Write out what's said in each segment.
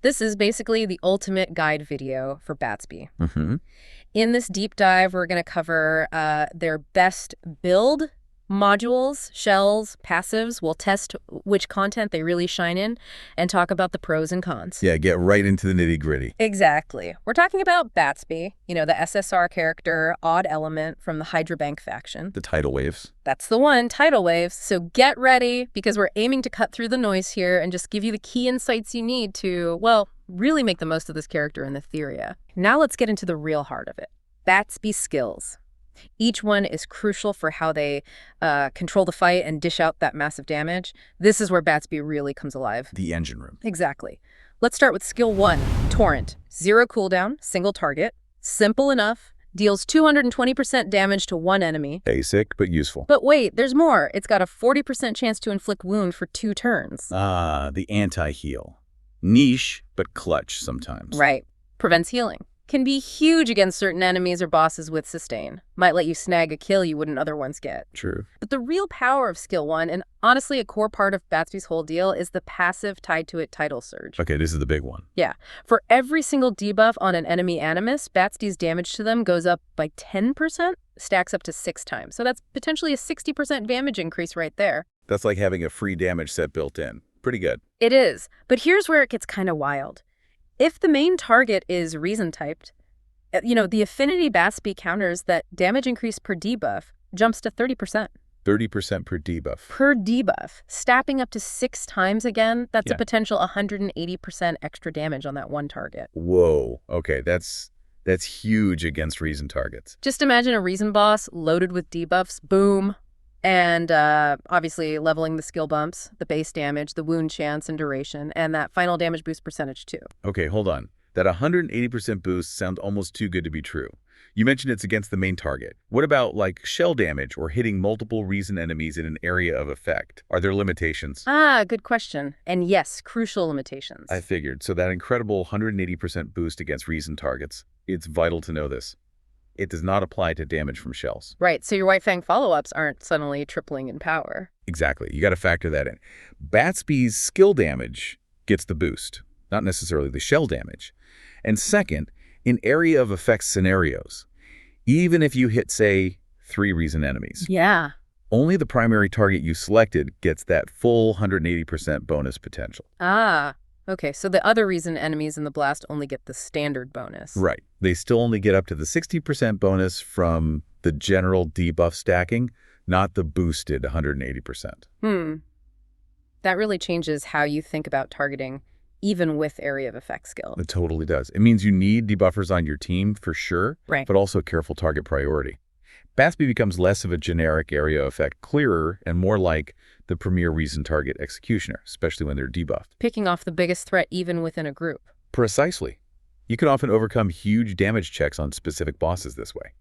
This is basically the ultimate guide video for Batsby. Mm-hmm. In this deep dive, we're going to cover their best build, modules, shells, passives. We'll test which content they really shine in and talk about the pros and cons. Yeah, get right into the nitty-gritty. Exactly. We're talking about Batsby, the SSR character, odd element from the Hydra Bank faction. The Tidal Waves. That's the one, Tidal Waves. So get ready, because we're aiming to cut through the noise here and just give you the key insights you need to, well, really make the most of this character in Etheria. Now let's get into the real heart of it. Batsby skills. Each one is crucial for how they control the fight and dish out that massive damage. This is where Batsby really comes alive. The engine room. Exactly. Let's start with skill 1, Torrent. 0 cooldown, single target. Simple enough. Deals 220% damage to one enemy. Basic, but useful. But wait, there's more. It's got a 40% chance to inflict wound for 2 turns. Ah, the anti-heal. Niche, but clutch sometimes. Right. Prevents healing. Can be huge against certain enemies or bosses with sustain. Might let you snag a kill you wouldn't otherwise get. True. But the real power of skill 1, and honestly a core part of Batsby's whole deal, is the passive tied to it Tidal Surge. Okay, this is the big one. Yeah. For every single debuff on an enemy animus, Batsby's damage to them goes up by 10%, stacks up to 6 times. So that's potentially a 60% damage increase right there. That's like having a free damage set built in. Pretty good. It is. But here's where it gets kind of wild. If the main target is reason-typed, the affinity Batsby counters that damage increase per debuff jumps to 30%. 30% per debuff. Per debuff. Stapping up to 6 times again, that's a potential 180% extra damage on that one target. Whoa. Okay, that's huge against reason targets. Just imagine a reason boss loaded with debuffs. Boom. And obviously leveling the skill bumps, the base damage, the wound chance and duration, and that final damage boost percentage too. Okay, hold on. That 180% boost sounds almost too good to be true. You mentioned it's against the main target. What about like shell damage or hitting multiple reason enemies in an area of effect? Are there limitations? Good question. And yes, crucial limitations. I figured. So that incredible 180% boost against reason targets, it's vital to know this. It does not apply to damage from shells. Right, so your White Fang follow-ups aren't suddenly tripling in power. Exactly. You got to factor that in. Batsby's skill damage gets the boost, not necessarily the shell damage. And second, in area of effect scenarios, even if you hit, say, 3 reason enemies, only the primary target you selected gets that full 180% bonus potential. Okay, so the other reason enemies in the blast only get the standard bonus. Right. They still only get up to the 60% bonus from the general debuff stacking, not the boosted 180%. That really changes how you think about targeting, even with area of effect skill. It totally does. It means you need debuffers on your team for sure, right, but also careful target priority. Batsby becomes less of a generic area effect, clearer and more like the premier reason target executioner, especially when they're debuffed. Picking off the biggest threat even within a group. Precisely. You can often overcome huge damage checks on specific bosses this way.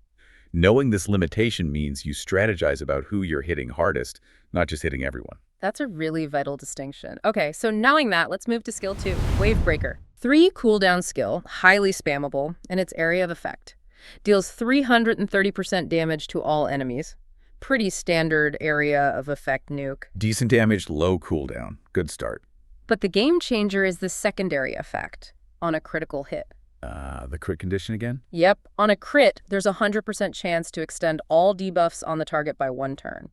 Knowing this limitation means you strategize about who you're hitting hardest, not just hitting everyone. That's a really vital distinction. Okay, so knowing that, let's move to skill 2, Wavebreaker. 3 cooldown skill, highly spammable, and its area of effect. Deals 330% damage to all enemies. Pretty standard area of effect nuke. Decent damage, low cooldown. Good start. But the game changer is the secondary effect on a critical hit. The crit condition again? Yep. On a crit, there's a 100% chance to extend all debuffs on the target by 1 turn.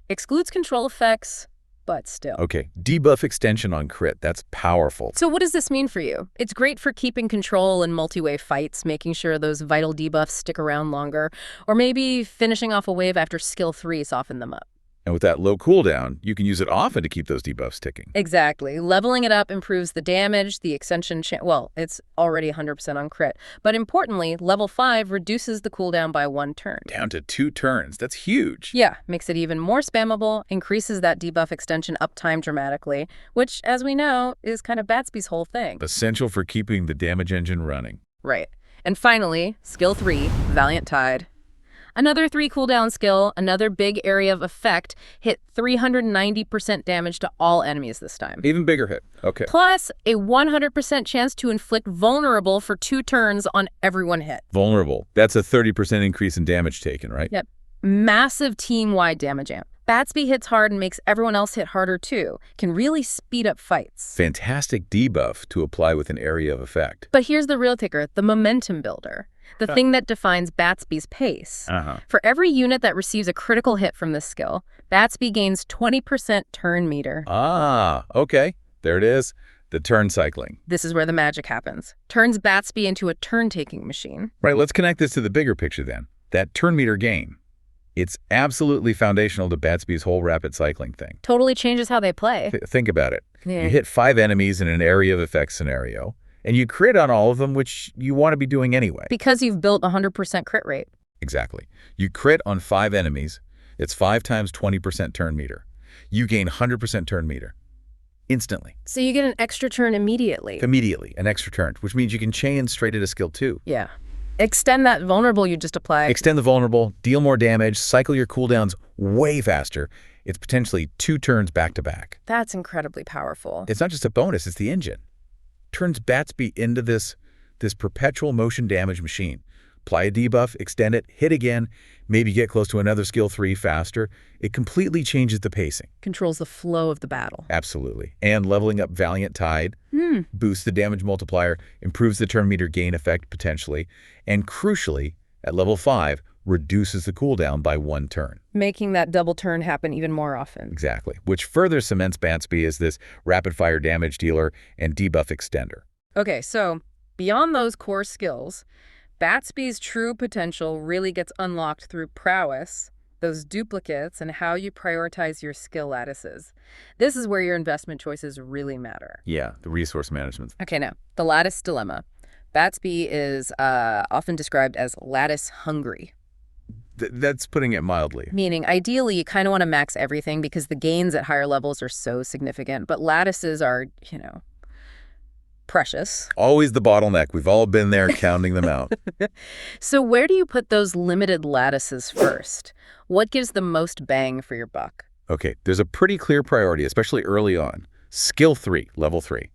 Excludes control effects, but still. Okay, debuff extension on crit, that's powerful. So what does this mean for you? It's great for keeping control in multi-wave fights, making sure those vital debuffs stick around longer, or maybe finishing off a wave after skill 3 soften them up. And with that low cooldown, you can use it often to keep those debuffs ticking. Exactly. Leveling it up improves the damage, the extension well, it's already 100% on crit. But importantly, level 5 reduces the cooldown by 1 turn. Down to 2 turns. That's huge. Yeah, makes it even more spammable, increases that debuff extension uptime dramatically, which, as we know, is kind of Batsby's whole thing. Essential for keeping the damage engine running. Right. And finally, skill 3, Valiant Tide. Another 3 cooldown skill, another big area of effect, hit 390% damage to all enemies this time. Even bigger hit. Okay. Plus, a 100% chance to inflict vulnerable for 2 turns on every one hit. Vulnerable. That's a 30% increase in damage taken, right? Yep. Massive team-wide damage amp. Batsby hits hard and makes everyone else hit harder too. Can really speed up fights. Fantastic debuff to apply with an area of effect. But here's the real kicker, the momentum builder. The thing that defines Batsby's pace. For every unit that receives a critical hit from this skill, Batsby gains 20% turn meter. Okay. There it is. The turn cycling. This is where the magic happens. Turns Batsby into a turn-taking machine. Right, let's connect this to the bigger picture then. That turn meter gain. It's absolutely foundational to Batsby's whole rapid cycling thing. Totally changes how they play. Think about it. Yeah. You hit 5 enemies in an area of effect scenario, and you crit on all of them, which you want to be doing anyway. Because you've built 100% crit rate. Exactly. You crit on 5 enemies. It's 5 times 20% turn meter. You gain 100% turn meter. Instantly. So you get an extra turn immediately. Immediately, an extra turn, which means you can chain straight into skill 2. Yeah. Extend that vulnerable you just applied. Extend the vulnerable, deal more damage, cycle your cooldowns way faster. It's potentially 2 turns back to back. That's incredibly powerful. It's not just a bonus, it's the engine. Turns Batsby into this perpetual motion damage machine. Apply a debuff, extend it, hit again, maybe get close to another skill 3 faster. It completely changes the pacing. Controls the flow of the battle. Absolutely. And leveling up Valiant Tide boosts the damage multiplier, improves the turn meter gain effect potentially, and crucially, at level 5, reduces the cooldown by 1 turn. Making that double turn happen even more often. Exactly. Which further cements Batsby as this rapid-fire damage dealer and debuff extender. Okay, so beyond those core skills, Batsby's true potential really gets unlocked through prowess, those duplicates, and how you prioritize your skill lattices. This is where your investment choices really matter. Yeah, the resource management. Okay, now, the lattice dilemma. Batsby is often described as lattice hungry. That's putting it mildly. Meaning, ideally, you kind of want to max everything because the gains at higher levels are so significant, but lattices are, precious. Always the bottleneck. We've all been there counting them out. So where do you put those limited lattices first? What gives the most bang for your buck? Okay, there's a pretty clear priority, especially early on. Skill 3, level 3.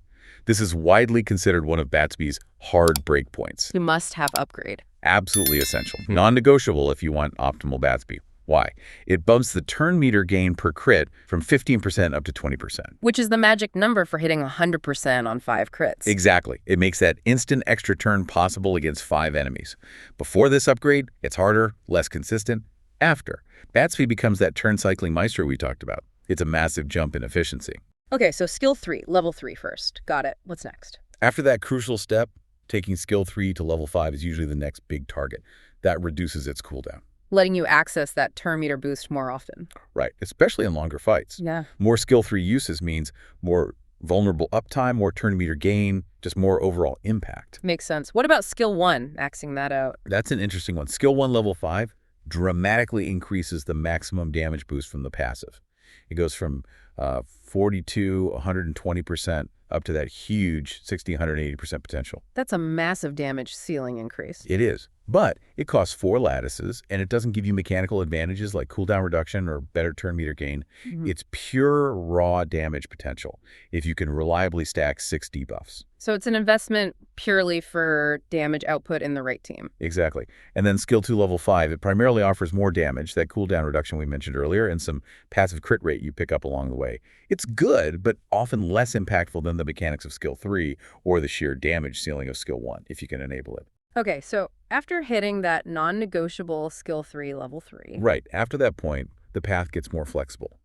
This is widely considered one of Batsby's hard breakpoints. You must have upgrade. Absolutely essential. Non-negotiable if you want optimal Batsby. Why? It bumps the turn meter gain per crit from 15% up to 20%. Which is the magic number for hitting 100% on 5 crits. Exactly. It makes that instant extra turn possible against 5 enemies. Before this upgrade, it's harder, less consistent. After, Batsby becomes that turn cycling maestro we talked about. It's a massive jump in efficiency. Okay, so skill 3, level 3 first. Got it. What's next? After that crucial step, taking skill 3 to level 5 is usually the next big target. That reduces its cooldown. Letting you access that turn meter boost more often. Right, especially in longer fights. Yeah. More skill 3 uses means more vulnerable uptime, more turn meter gain, just more overall impact. Makes sense. What about skill 1, maxing that out? That's an interesting one. Skill 1 level 5 dramatically increases the maximum damage boost from the passive. It goes from 42, 120% up to that huge 60, 180% potential. That's a massive damage ceiling increase. It is. But it costs 4 lattices, and it doesn't give you mechanical advantages like cooldown reduction or better turn meter gain. It's pure raw damage potential if you can reliably stack 6 debuffs. So it's an investment purely for damage output in the right team. Exactly. And then skill 2 level 5, it primarily offers more damage, that cooldown reduction we mentioned earlier, and some passive crit rate you pick up along the way. It's good, but often less impactful than the mechanics of skill 3 or the sheer damage ceiling of skill 1, if you can enable it. Okay, so after hitting that non-negotiable skill 3, level 3. Right. After that point, the path gets more flexible.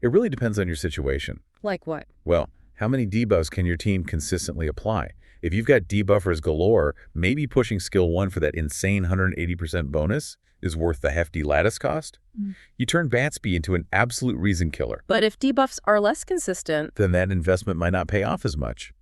It really depends on your situation. Like what? Well, how many debuffs can your team consistently apply? If you've got debuffers galore, maybe pushing skill 1 for that insane 180% bonus is worth the hefty lattice cost. You turn Batsby into an absolute reason killer. But if debuffs are less consistent, then that investment might not pay off as much.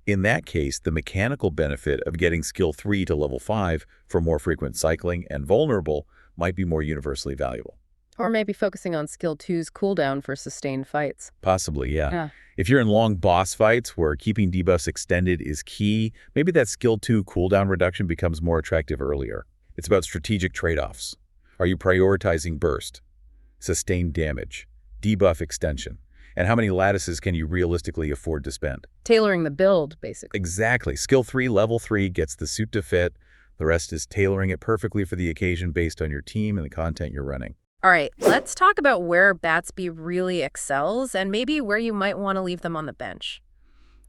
In that case, the mechanical benefit of getting skill 3 to level 5 for more frequent cycling and vulnerable might be more universally valuable. Or maybe focusing on skill 2's cooldown for sustained fights. Possibly, yeah. If you're in long boss fights where keeping debuffs extended is key, maybe that skill 2 cooldown reduction becomes more attractive earlier. It's about strategic trade-offs. Are you prioritizing burst, sustained damage, debuff extension? And how many lattices can you realistically afford to spend? Tailoring the build, basically. Exactly. Skill 3, level 3 gets the suit to fit. The rest is tailoring it perfectly for the occasion based on your team and the content you're running. All right, let's talk about where Batsby really excels and maybe where you might want to leave them on the bench.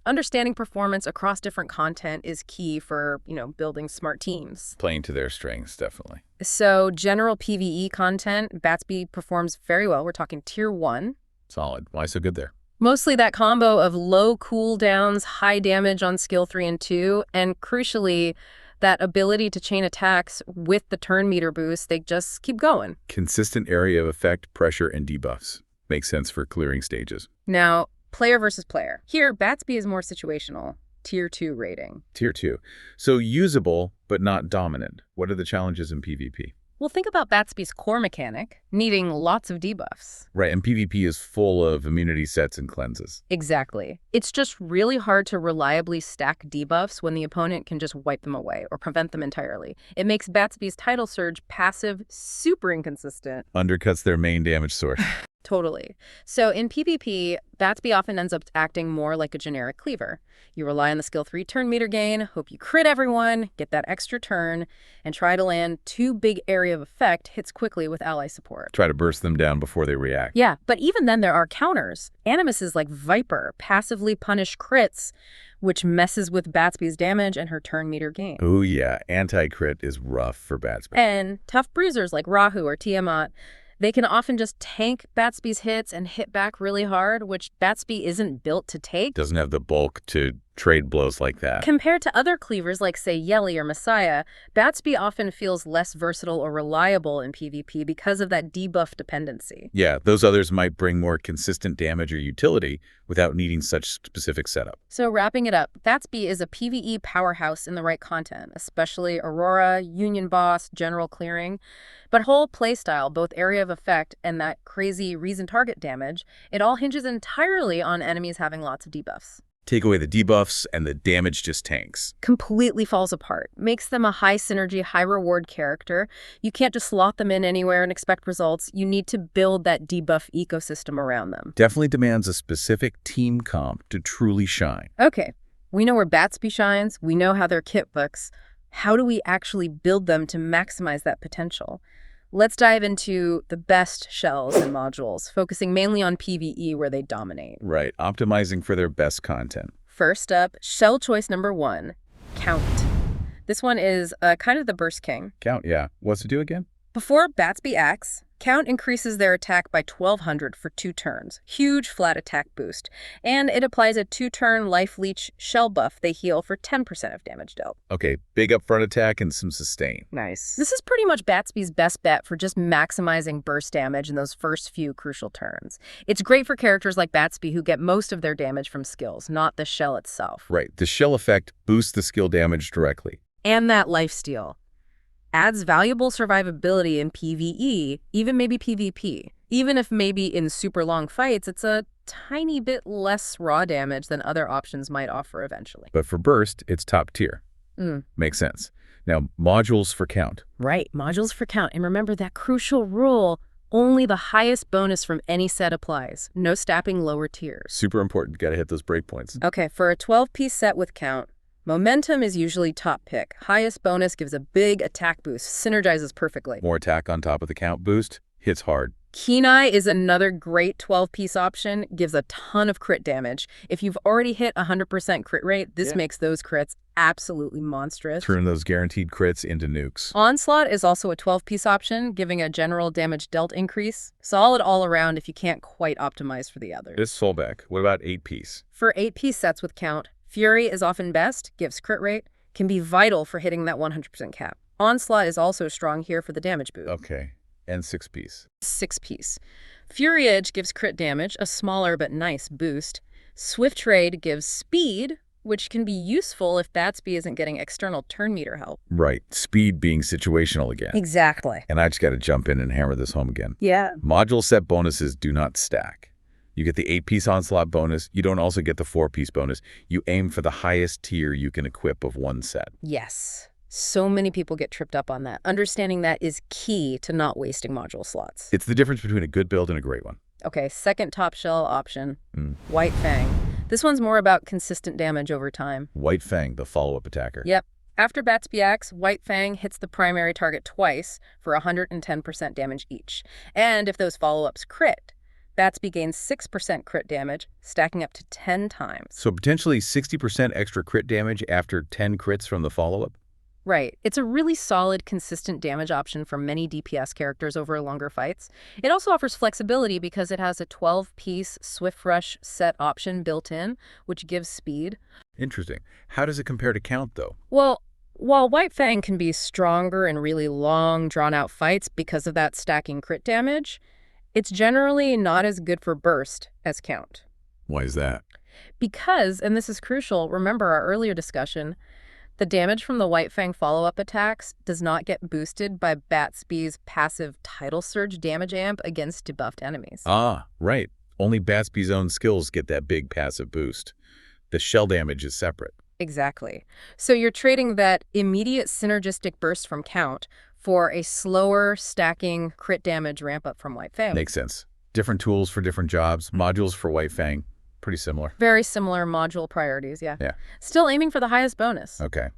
Understanding performance across different content is key for, building smart teams. Playing to their strengths, definitely. So general PvE content, Batsby performs very well. We're talking tier 1. Solid. Why so good there? Mostly that combo of low cooldowns, high damage on skill 3 and 2, and crucially, that ability to chain attacks with the turn meter boost. They just keep going. Consistent area of effect, pressure, and debuffs. Makes sense for clearing stages. Now, player versus player. Here, Batsby is more situational. Tier 2 rating. Tier 2. So usable, but not dominant. What are the challenges in PvP? Well, think about Batsby's core mechanic, needing lots of debuffs. Right, and PvP is full of immunity sets and cleanses. Exactly. It's just really hard to reliably stack debuffs when the opponent can just wipe them away or prevent them entirely. It makes Batsby's Tidal Surge passive super inconsistent. Undercuts their main damage source. Totally. So in PvP, Batsby often ends up acting more like a generic cleaver. You rely on the skill 3 turn meter gain, hope you crit everyone, get that extra turn, and try to land 2 big area of effect hits quickly with ally support. Try to burst them down before they react. Yeah, but even then there are counters. Animuses like Viper passively punish crits, which messes with Batsby's damage and her turn meter gain. Oh yeah, anti-crit is rough for Batsby. And tough bruisers like Rahu or Tiamat, they can often just tank Batsby's hits and hit back really hard, which Batsby isn't built to take. Doesn't have the bulk to trade blows like that. Compared to other cleavers like, say, Yeli or Messiah, Batsby often feels less versatile or reliable in PvP because of that debuff dependency. Yeah, those others might bring more consistent damage or utility without needing such specific setup. So wrapping it up, Batsby is a PvE powerhouse in the right content, especially Aurora, Union Boss, General Clearing. But whole playstyle, both area of effect and that crazy reason target damage, it all hinges entirely on enemies having lots of debuffs. Take away the debuffs and the damage just tanks. Completely falls apart. Makes them a high synergy, high reward character. You can't just slot them in anywhere and expect results. You need to build that debuff ecosystem around them. Definitely demands a specific team comp to truly shine. Okay, we know where Batsby shines. We know how their kit looks. How do we actually build them to maximize that potential? Let's dive into the best shells and modules, focusing mainly on PvE where they dominate. Right, optimizing for their best content. First up, shell choice number 1, Count. This one is kind of the burst king. Count, yeah. What's it do again? Before Batsby acts, Count increases their attack by 1200 for 2 turns. Huge flat attack boost. And it applies a 2-turn life leech shell buff. They heal for 10% of damage dealt. Okay, big upfront attack and some sustain. Nice. This is pretty much Batsby's best bet for just maximizing burst damage in those first few crucial turns. It's great for characters like Batsby who get most of their damage from skills, not the shell itself. Right, the shell effect boosts the skill damage directly. And that lifesteal adds valuable survivability in PvE, even maybe PvP. Even if maybe in super long fights, it's a tiny bit less raw damage than other options might offer eventually. But for burst, it's top tier. Makes sense. Now, modules for count. Right, modules for count. And remember that crucial rule, only the highest bonus from any set applies. No stapping lower tiers. Super important. Gotta hit those breakpoints. Okay, for a 12-piece set with count, momentum is usually top pick. Highest bonus gives a big attack boost, synergizes perfectly. More attack on top of the count boost, hits hard. Keeneye is another great 12-piece option, gives a ton of crit damage. If you've already hit 100% crit rate, this makes those crits absolutely monstrous. Turn those guaranteed crits into nukes. Onslaught is also a 12-piece option, giving a general damage dealt increase. Solid all around if you can't quite optimize for the others. This fallback. What about 8-piece? For 8-piece sets with count, Fury is often best, gives crit rate, can be vital for hitting that 100% cap. Onslaught is also strong here for the damage boost. Okay. And 6-piece. 6-piece. Fury Edge gives crit damage, a smaller but nice boost. Swift Trade gives speed, which can be useful if Batsby isn't getting external turn meter help. Right. Speed being situational again. Exactly. And I just got to jump in and hammer this home again. Yeah. Module set bonuses do not stack. You get the 8-piece Onslaught bonus. You don't also get the 4-piece bonus. You aim for the highest tier you can equip of one set. Yes. So many people get tripped up on that. Understanding that is key to not wasting module slots. It's the difference between a good build and a great one. Okay, second top shell option, White Fang. This one's more about consistent damage over time. White Fang, the follow-up attacker. Yep. After Batsby acts, White Fang hits the primary target twice for 110% damage each. And if those follow-ups crit, Batsby gains 6% crit damage, stacking up to 10 times. So potentially 60% extra crit damage after 10 crits from the follow-up? Right. It's a really solid, consistent damage option for many DPS characters over longer fights. It also offers flexibility because it has a 12-piece Swift Rush set option built in, which gives speed. Interesting. How does it compare to count, though? Well, while White Fang can be stronger in really long, drawn-out fights because of that stacking crit damage, it's generally not as good for burst as count. Why is that? Because, and this is crucial, remember our earlier discussion, the damage from the White Fang follow-up attacks does not get boosted by Batsby's passive Tidal Surge damage amp against debuffed enemies. Ah, right. Only Batsby's own skills get that big passive boost. The shell damage is separate. Exactly. So you're trading that immediate synergistic burst from count for a slower stacking crit damage ramp-up from White Fang. Makes sense. Different tools for different jobs, modules for White Fang. Pretty similar. Very similar module priorities, yeah. Yeah. Still aiming for the highest bonus. Okay.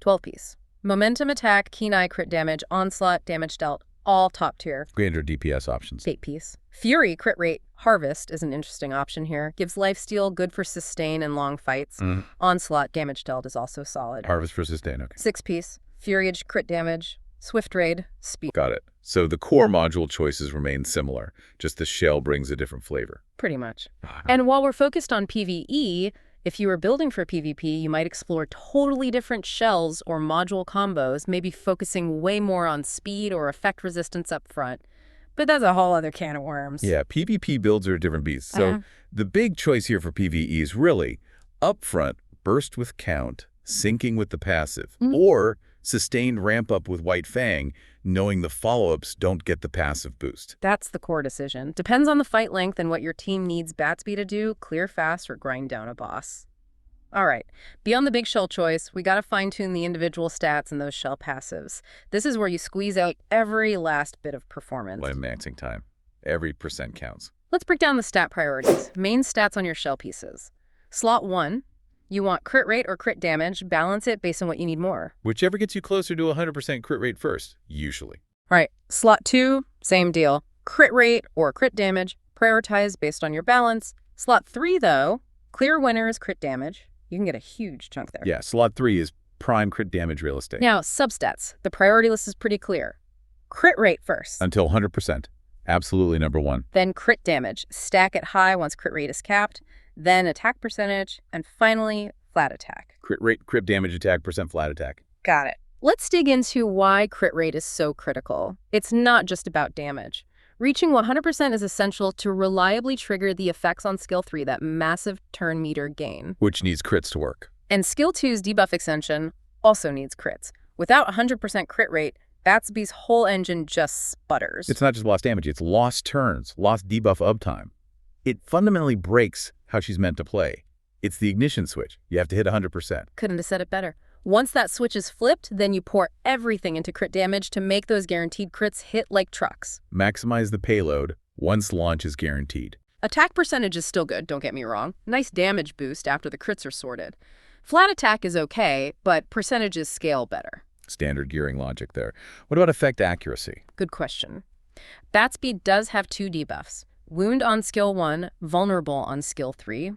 12-piece. Momentum attack, Keeneye crit damage, Onslaught damage dealt, all top tier. 300 DPS options. 8-piece. Fury crit rate, Harvest is an interesting option here. Gives lifesteal, good for sustain and long fights. Onslaught damage dealt is also solid. Harvest for sustain, okay. 6-piece. Fury crit damage, Swift Raid, speed. Got it. So the core module choices remain similar, just the shell brings a different flavor. Pretty much. And while we're focused on PvE, if you were building for PvP, you might explore totally different shells or module combos, maybe focusing way more on speed or effect resistance up front. But that's a whole other can of worms. Yeah, PvP builds are a different beast. So the big choice here for PvE is really upfront, burst with count, syncing with the passive, or sustained ramp up with White Fang, knowing the follow-ups don't get the passive boost. That's the core decision. Depends on the fight length and what your team needs Batsby to do, clear fast or grind down a boss. All right, beyond the big shell choice, we gotta fine-tune the individual stats and those shell passives. This is where you squeeze out every last bit of performance. By maxing time. Every percent counts. Let's break down the stat priorities. Main stats on your shell pieces. Slot 1, you want crit rate or crit damage. Balance it based on what you need more. Whichever gets you closer to 100% crit rate first, usually. Right. Slot 2, same deal. Crit rate or crit damage. Prioritize based on your balance. Slot 3, though, clear winner is crit damage. You can get a huge chunk there. Yeah, slot 3 is prime crit damage real estate. Now, substats. The priority list is pretty clear. Crit rate first. Until 100%. Absolutely number 1. Then crit damage. Stack it high once crit rate is capped. Then attack percentage. And finally, flat attack. Crit rate, crit damage, attack, percent flat attack. Got it. Let's dig into why crit rate is so critical. It's not just about damage. Reaching 100% is essential to reliably trigger the effects on skill 3, that massive turn meter gain. Which needs crits to work. And skill 2's debuff extension also needs crits. Without 100% crit rate, Batsby's whole engine just sputters. It's not just lost damage, it's lost turns, lost debuff uptime. It fundamentally breaks how she's meant to play. It's the ignition switch. You have to hit 100%. Couldn't have said it better. Once that switch is flipped, then you pour everything into crit damage to make those guaranteed crits hit like trucks. Maximize the payload once launch is guaranteed. Attack percentage is still good, don't get me wrong. Nice damage boost after the crits are sorted. Flat attack is okay, but percentages scale better. Standard gearing logic there. What about effect accuracy? Good question. Batsby does have 2 debuffs. Wound on skill 1, vulnerable on skill 3.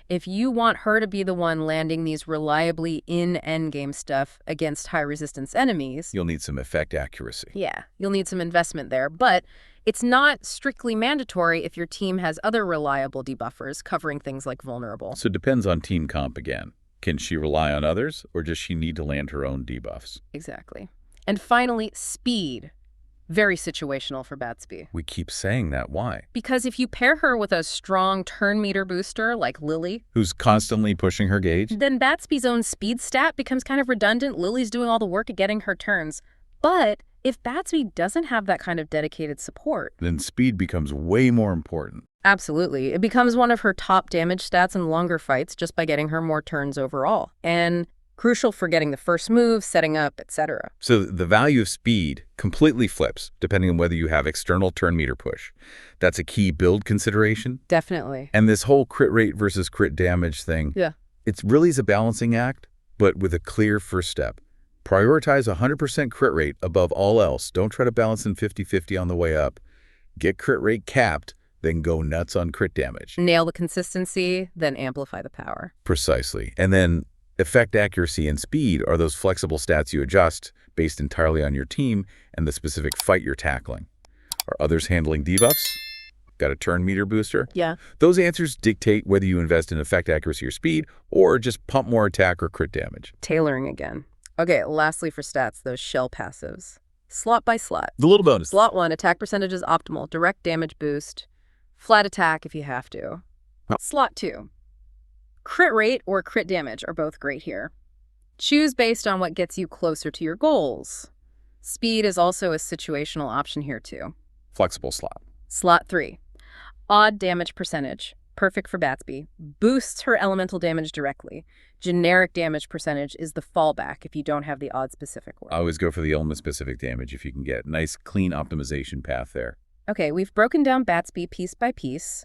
If you want her to be the one landing these reliably in endgame stuff against high-resistance enemies... You'll need some effect accuracy. Yeah, you'll need some investment there, but it's not strictly mandatory if your team has other reliable debuffers covering things like vulnerable. So it depends on team comp again. Can she rely on others, or does she need to land her own debuffs? Exactly. And finally, speed. Very situational for Batsby. We keep saying that. Why? Because if you pair her with a strong turn meter booster like Lily, who's constantly pushing her gauge, then Batsby's own speed stat becomes kind of redundant. Lily's doing all the work at getting her turns. But if Batsby doesn't have that kind of dedicated support, then speed becomes way more important. Absolutely. It becomes one of her top damage stats in longer fights just by getting her more turns overall. And crucial for getting the first move, setting up, etc. So the value of speed completely flips depending on whether you have external turn meter push. That's a key build consideration. Definitely. And this whole crit rate versus crit damage thing, it really is a balancing act, but with a clear first step. Prioritize 100% crit rate above all else. Don't try to balance in 50-50 on the way up. Get crit rate capped, then go nuts on crit damage. Nail the consistency, then amplify the power. Precisely. And then effect accuracy and speed are those flexible stats you adjust based entirely on your team and the specific fight you're tackling. Are others handling debuffs? Got a turn meter booster? Yeah. Those answers dictate whether you invest in effect accuracy or speed, or just pump more attack or crit damage. Tailoring again. Okay, lastly for stats, those shell passives. Slot by slot. The little bonus. Slot 1, attack percentage is optimal. Direct damage boost. Flat attack if you have to. Slot 2. Crit rate or crit damage are both great here. Choose based on what gets you closer to your goals. Speed is also a situational option here too. Flexible slot. Slot 3. Odd damage percentage. Perfect for Batsby. Boosts her elemental damage directly. Generic damage percentage is the fallback if you don't have the odd specific one. Always go for the element-specific damage if you can get. Nice, clean optimization path there. Okay, we've broken down Batsby piece by piece.